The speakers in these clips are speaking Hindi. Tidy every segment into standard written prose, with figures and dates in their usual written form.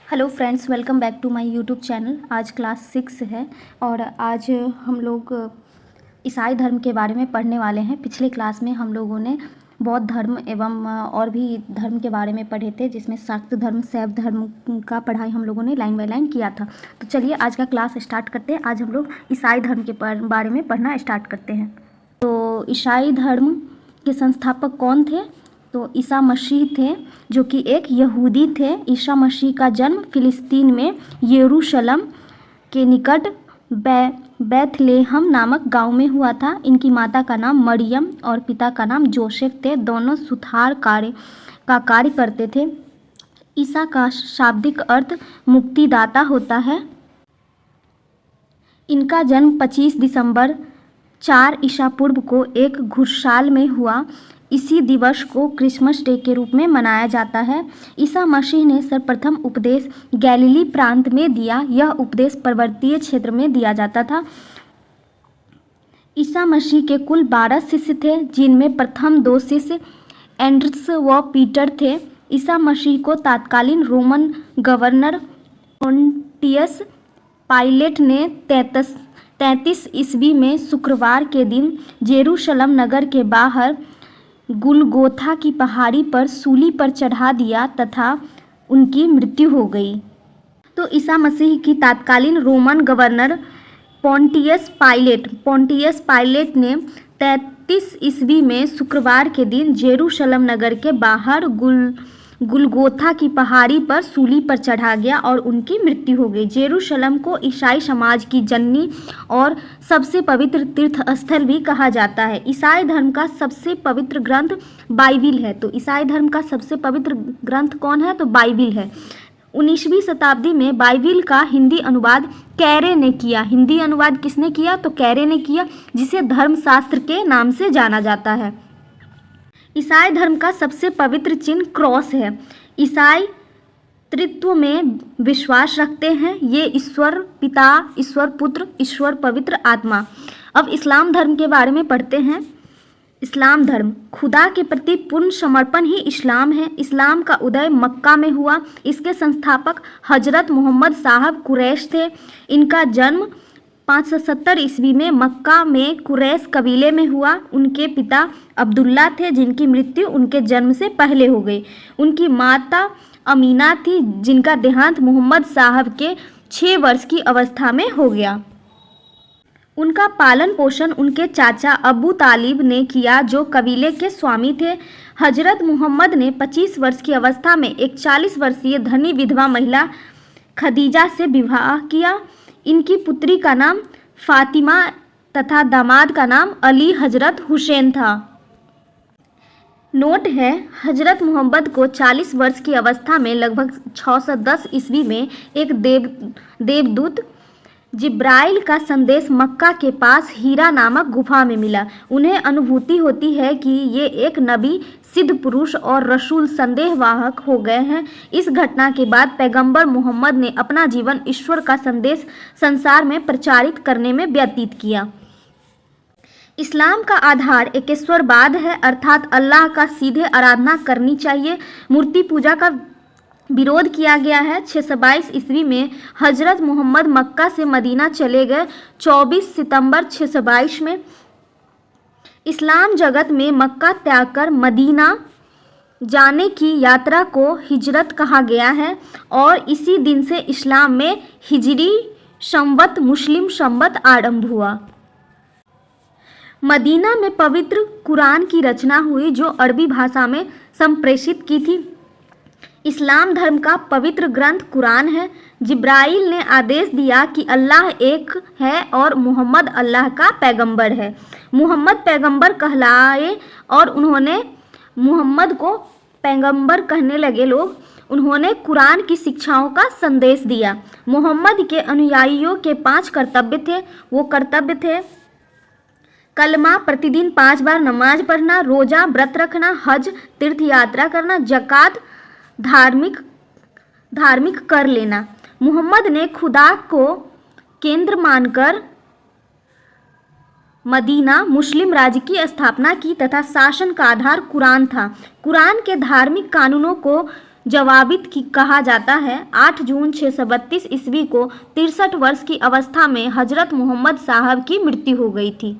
Hello friends, welcome back to my YouTube channel. आज क्लास 6 है और आज हम लोग ईसाई धर्म के बारे में पढ़ने वाले हैं। पिछले क्लास में हम लोगों ने बौद्ध धर्म एवं और भी धर्म के बारे में पढ़े थे, जिसमें शाक्त धर्म, शैव धर्म का पढ़ाई हम लोगों ने लाइन बाय लाइन किया था। तो चलिए आज का क्लास स्टार्ट करते हैं। आज हम लोग ईसाई धर्म के बारे में पढ़ना स्टार्ट करते हैं। तो ईसाई धर्म के संस्थापक कौन थे? तो ईसा मसीह थे, जो कि एक यहूदी थे। ईसा मसीह का जन्म फिलिस्तीन में यरूशलेम के निकट बैथलेहम नामक गांव में हुआ था। इनकी माता का नाम मरियम और पिता का नाम जोसेफ थे। दोनों सुधार का कार्य करते थे। ईसा का शाब्दिक अर्थ मुक्तिदाता होता है। इनका जन्म 25 दिसंबर 4 ईसा पूर्व को एक घुड़साल में हुआ। इसी दिवस को क्रिसमस डे के रूप में मनाया जाता है। ईसा मसीह ने सर्वप्रथम उपदेश गैलीली प्रांत में दिया। यह उपदेश पर्वतीय क्षेत्र में दिया जाता था। ईसा मसीह के कुल 12 शिष्य थे, जिनमें प्रथम 2 शिष्य एंड्रस व पीटर थे। ईसा मसीह को तत्कालीन रोमन गवर्नर पोंटियस पाइलेट ने 33 ईस्वी में शुक्रवार के दिन जेरूशलेम नगर के बाहर गुलगोथा की पहाड़ी पर सूली पर चढ़ा दिया तथा उनकी मृत्यु हो गई। तो ईसा मसीह की तत्कालीन रोमन गवर्नर पोंटियस पाइलेट ने 33 ईस्वी में शुक्रवार के दिन जेरूशलेम नगर के बाहर गुलगोथा की पहाड़ी पर सूली पर चढ़ा गया और उनकी मृत्यु हो गई। जेरूशलेम को ईसाई समाज की जननी और सबसे पवित्र तीर्थ स्थल भी कहा जाता है। ईसाई धर्म का सबसे पवित्र ग्रंथ बाइबिल है। तो ईसाई धर्म का सबसे पवित्र ग्रंथ कौन है? तो बाइबिल है। 19वीं शताब्दी में बाइबिल का हिंदी अनुवाद कैरे ने किया। हिंदी अनुवाद किसने किया? तो कैरे ने किया, जिसे धर्मशास्त्र के नाम से जाना जाता है। ईसाई धर्म का सबसे पवित्र चिन्ह क्रॉस है। ईसाई त्रित्व में विश्वास रखते हैं। ये ईश्वर पिता, ईश्वर पुत्र, ईश्वर पवित्र आत्मा। अब इस्लाम धर्म के बारे में पढ़ते हैं। इस्लाम धर्म खुदा के प्रति पूर्ण समर्पण ही इस्लाम है। इस्लाम का उदय मक्का में हुआ। इसके संस्थापक हजरत मोहम्मद साहब कुरैश थे। इनका जन्म 570 ईस्वी में मक्का में कुरैश कबीले में हुआ। उनके पिता अब्दुल्ला थे, जिनकी मृत्यु उनके जन्म से पहले हो गई। उनकी माता अमीना थी, जिनका देहांत मोहम्मद साहब के 6 वर्ष की अवस्था में हो गया। उनका पालन पोषण उनके चाचा अबू तालिब ने किया, जो कबीले के स्वामी थे। हजरत मोहम्मद ने 25 वर्ष की अवस्था में एक 40 वर्षीय धनी विधवा महिला खदीजा से विवाह किया। इनकी पुत्री का नाम फातिमा तथा दामाद का नाम अली हजरत हुसैन था। नोट है, हजरत मोहम्मद को 40 वर्ष की अवस्था में लगभग 610 ईस्वी में एक देवदूत जिब्राइल का संदेश मक्का के पास हीरा नामक गुफा में मिला। उन्हें अनुभूति होती है कि ये एक नबी, सिद्ध पुरुष और रसूल संदेशवाहक हो गए हैं। इस घटना के बाद पैगंबर मोहम्मद ने अपना जीवन ईश्वर का संदेश संसार में प्रचारित करने में व्यतीत किया। इस्लाम का आधार एकेश्वरवाद है, अर्थात अल्लाह का सीधे आराधना करनी चाहिए। मूर्ति पूजा का विरोध किया गया है। 622 ईस्वी में हजरत मोहम्मद मक्का से मदीना चले गए। 24 सितंबर 622 में इस्लाम जगत में मक्का त्याग कर मदीना जाने की यात्रा को हिजरत कहा गया है और इसी दिन से इस्लाम में हिजरी संवत, मुस्लिम संवत आरंभ हुआ। मदीना में पवित्र कुरान की रचना हुई, जो अरबी भाषा में संप्रेषित की थी। इस्लाम धर्म का पवित्र ग्रंथ कुरान है। जिब्राइल ने आदेश दिया कि अल्लाह एक है और मोहम्मद अल्लाह का पैगंबर है। मोहम्मद पैगंबर कहलाए और उन्होंने मोहम्मद को पैगंबर कहने लगे लोग। उन्होंने कुरान की शिक्षाओं का संदेश दिया। मोहम्मद के अनुयायियों के 5 कर्तव्य थे। वो कर्तव्य थे कलमा, प्रतिदिन 5 बार नमाज पढ़ना, रोजा व्रत रखना, हज तीर्थ यात्रा करना, जक़ात धार्मिक कर लेना। मोहम्मद ने खुदा को केंद्र मानकर मदीना मुस्लिम राज्य की स्थापना की तथा शासन का आधार कुरान था। कुरान के धार्मिक कानूनों को जवाबित की कहा जाता है। 8 जून 632 ईस्वी को 63 वर्ष की अवस्था में हजरत मोहम्मद साहब की मृत्यु हो गई थी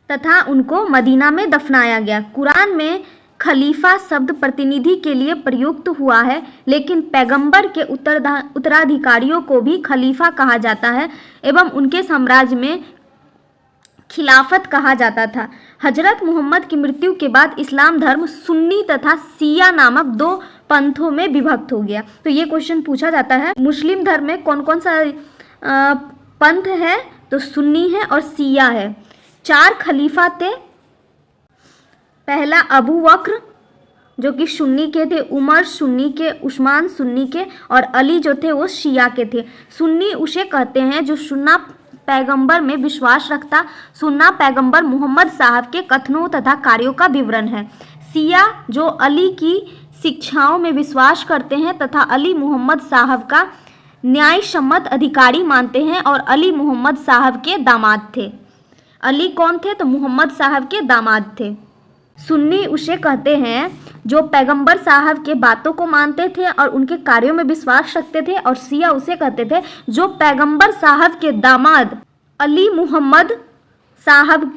तथा उनको मदीना में दफनाया गया। कुरान में खलीफा शब्द प्रतिनिधि के लिए प्रयुक्त हुआ है, लेकिन पैगंबर के उत्तराधिकारियों को भी खलीफा कहा जाता है एवं उनके साम्राज्य में खिलाफत कहा जाता था। हजरत मोहम्मद की मृत्यु के बाद इस्लाम धर्म सुन्नी तथा शिया नामक 2 पंथों में विभक्त हो गया। तो ये क्वेश्चन पूछा जाता है, मुस्लिम धर्म में कौन कौन सा पंथ है? तो सुन्नी है और शिया है। 4 खलीफा थे। पहला अबू बकर जो कि सुन्नी के थे, उमर सुन्नी के, उस्मान सुन्नी के और अली जो थे वो शिया के थे। सुन्नी उसे कहते हैं जो सुन्ना पैगंबर में विश्वास रखता, सुन्ना पैगंबर मोहम्मद साहब के कथनों तथा कार्यों का विवरण है। शिया जो अली की शिक्षाओं में विश्वास करते हैं तथा अली मोहम्मद साहब का न्यायसम्मत अधिकारी मानते हैं और अली मोहम्मद साहब के दामाद थे। अली कौन थे? तो मोहम्मद साहब के दामाद थे। सुन्नी उसे कहते हैं जो पैगंबर साहब के बातों को मानते थे और उनके कार्यों में विश्वास रखते थे, और शिया उसे कहते थे जो पैगंबर साहब के दामाद अली मोहम्मद साहब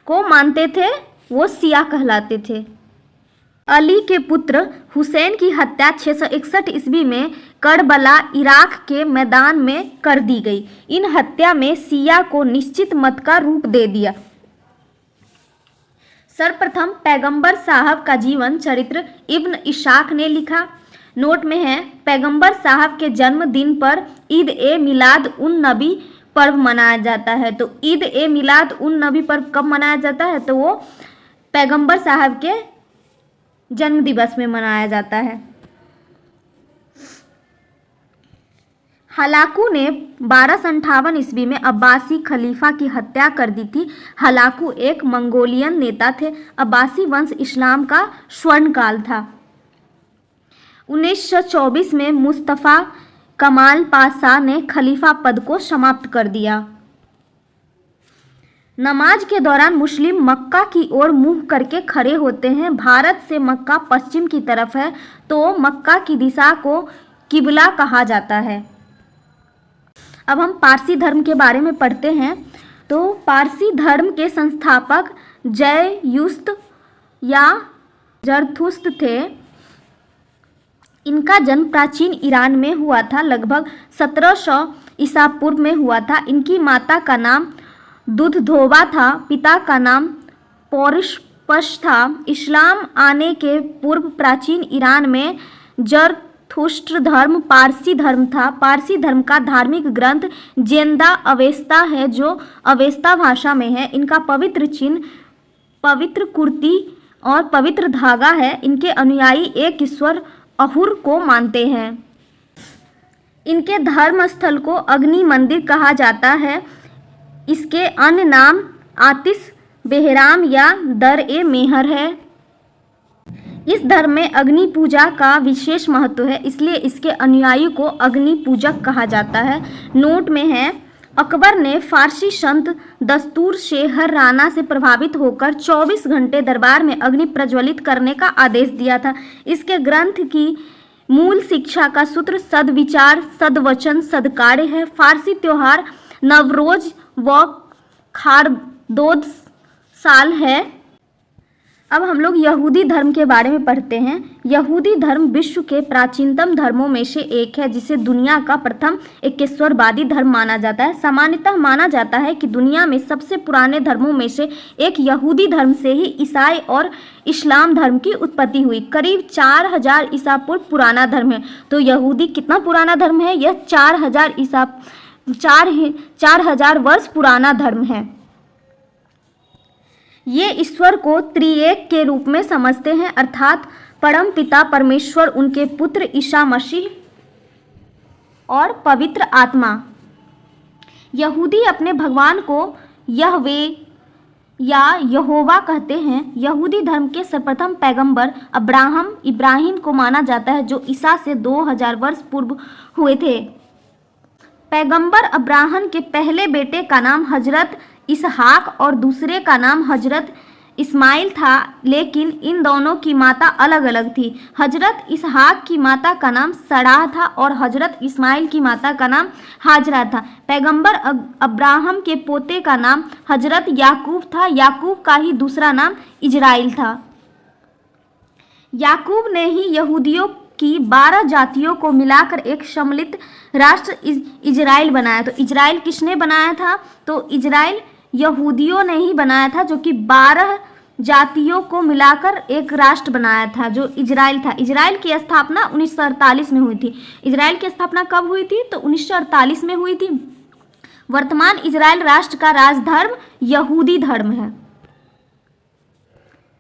को मानते थे, वो शिया कहलाते थे। अली के पुत्र हुसैन की हत्या 661 ईस्वी में करबला इराक के मैदान में कर दी गई। इन हत्या में शिया को निश्चित मत का रूप दे दिया। सर्वप्रथम पैगंबर साहब का जीवन चरित्र इब्न इशाक ने लिखा। नोट में है, पैगंबर साहब के जन्मदिन पर ईद ए मिलाद उन नबी पर्व मनाया जाता है। तो ईद ए मिलाद उन नबी पर्व कब मनाया जाता है? तो वो पैगंबर साहब के जन्म दिवस में मनाया जाता है। हलाकू ने 1258 ईस्वी में अब्बासी खलीफा की हत्या कर दी थी। हलाकू एक मंगोलियन नेता थे। अब्बासी वंश इस्लाम का स्वर्ण काल था। 1924 में मुस्तफ़ा कमाल पाशा ने खलीफा पद को समाप्त कर दिया। नमाज के दौरान मुस्लिम मक्का की ओर मुंह करके खड़े होते हैं। भारत से मक्का पश्चिम की तरफ है, तो मक्का की दिशा को किबला कहा जाता है। अब हम पारसी धर्म के बारे में पढ़ते हैं। तो पारसी धर्म के संस्थापक जरयुस्त या जरथुस्त थे। इनका जन्म प्राचीन ईरान में हुआ था, लगभग 1700 ईसा पूर्व में हुआ था। इनकी माता का नाम दुधधोबा था, पिता का नाम पौरुषपश था। इस्लाम आने के पूर्व प्राचीन ईरान में जरथुस्त्र धर्म पारसी धर्म था। पारसी धर्म का धार्मिक ग्रंथ जेंदा अवेस्ता है, जो अवेस्ता भाषा में है। इनका पवित्र चिन्ह पवित्र कुर्ती और पवित्र धागा है। इनके अनुयायी एक ईश्वर अहुर को मानते हैं। इनके धर्म स्थल को अग्नि मंदिर कहा जाता है। इसके अन्य नाम आतिश बेहराम या दर ए मेहर है। इस धर्म में अग्नि पूजा का विशेष महत्व है, इसलिए इसके अनुयायी को अग्नि पूजक कहा जाता है। नोट में है, अकबर ने फारसी संत दस्तूर शेहर राना से प्रभावित होकर 24 घंटे दरबार में अग्नि प्रज्वलित करने का आदेश दिया था। इसके ग्रंथ की मूल शिक्षा का सूत्र सद्विचार, सद्वचन, सद्कार्य है। फारसी त्योहार नवरोज व खारदोद साल है। अब हम लोग यहूदी धर्म के बारे में पढ़ते हैं। यहूदी धर्म विश्व के प्राचीनतम धर्मों में से एक है, जिसे दुनिया का प्रथम एकेश्वरवादी धर्म माना जाता है। सामान्यतः माना जाता है कि दुनिया में सबसे पुराने धर्मों में से एक यहूदी धर्म से ही ईसाई और इस्लाम धर्म की उत्पत्ति हुई। करीब 4000 ईसा पूर्व पुराना धर्म है। तो यहूदी कितना पुराना धर्म है? यह 4000 वर्ष पुराना धर्म है। ये ईश्वर को त्रिएक के रूप में समझते हैं, अर्थात परम पिता परमेश्वर, उनके पुत्र ईसा मसीह और पवित्र आत्मा। यहूदी अपने भगवान को यहवे या यहोवा कहते हैं। यहूदी धर्म के सर्वप्रथम पैगंबर इब्राहिम को माना जाता है, जो ईसा से 2000 वर्ष पूर्व हुए थे। पैगंबर अब्राहम के पहले बेटे का नाम हजरत इसहाक और दूसरे का नाम हजरत इस्माइल था, लेकिन इन दोनों की माता अलग अलग थी। हजरत इसहाक की माता का नाम सराह था और हजरत इस्माइल की माता का नाम हाजरा था। पैगंबर अब्राहम के पोते का नाम हजरत याकूब था। याकूब का ही दूसरा नाम इजराइल था। याकूब ने ही यहूदियों की 12 जातियों को मिलाकर एक सम्मिलित राष्ट्र इजराइल बनाया। तो इजराइल किसने बनाया था? तो इजराइल यहूदियों ने ही बनाया था, जो कि 12 जातियों को मिलाकर एक राष्ट्र बनाया था, जो इजराइल था। इजराइल की स्थापना 1948 में हुई थी। इजराइल की स्थापना कब हुई थी? तो 1948 में हुई थी। वर्तमान इजराइल राष्ट्र का राजधर्म यहूदी धर्म है।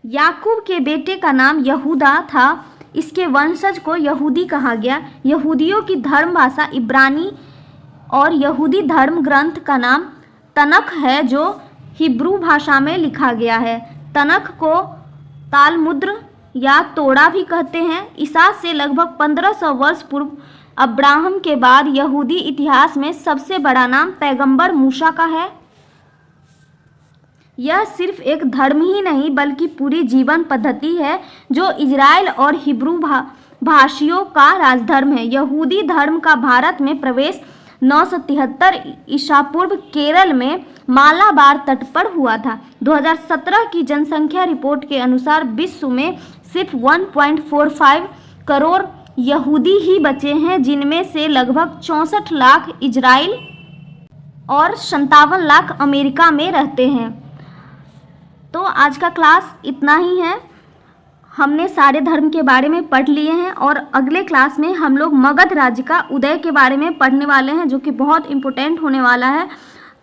याकूब के बेटे का नाम यहूदा था। इसके वंशज को यहूदी कहा गया। यहूदियों की धर्म भाषा इब्रानी और यहूदी धर्म ग्रंथ का नाम तनख है, जो हिब्रू भाषा में लिखा गया है। तनख को तालमुद या तोड़ा भी कहते हैं। ईसा से लगभग 1500 वर्ष पूर्व अब्राहम के बाद यहूदी इतिहास में सबसे बड़ा नाम पैगंबर मूसा का है। यह सिर्फ एक धर्म ही नहीं बल्कि पूरी जीवन पद्धति है, जो इजराइल और हिब्रू भाषियों का राजधर्म है। यहूदी धर्म का भारत में प्रवेश 973 ईसा पूर्व केरल में मालाबार तट पर हुआ था। 2017 की जनसंख्या रिपोर्ट के अनुसार विश्व में सिर्फ 1.45 करोड़ यहूदी ही बचे हैं, जिनमें से लगभग 64 लाख इजराइल और 57 लाख अमेरिका में रहते हैं। तो आज का क्लास इतना ही है। हमने सारे धर्म के बारे में पढ़ लिए हैं और अगले क्लास में हम लोग मगध राज्य का उदय के बारे में पढ़ने वाले हैं, जो कि बहुत इम्पोर्टेंट होने वाला है।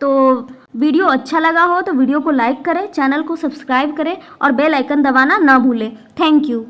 तो वीडियो अच्छा लगा हो तो वीडियो को लाइक करें, चैनल को सब्सक्राइब करें और बेल आइकन दबाना ना भूलें। Thank you.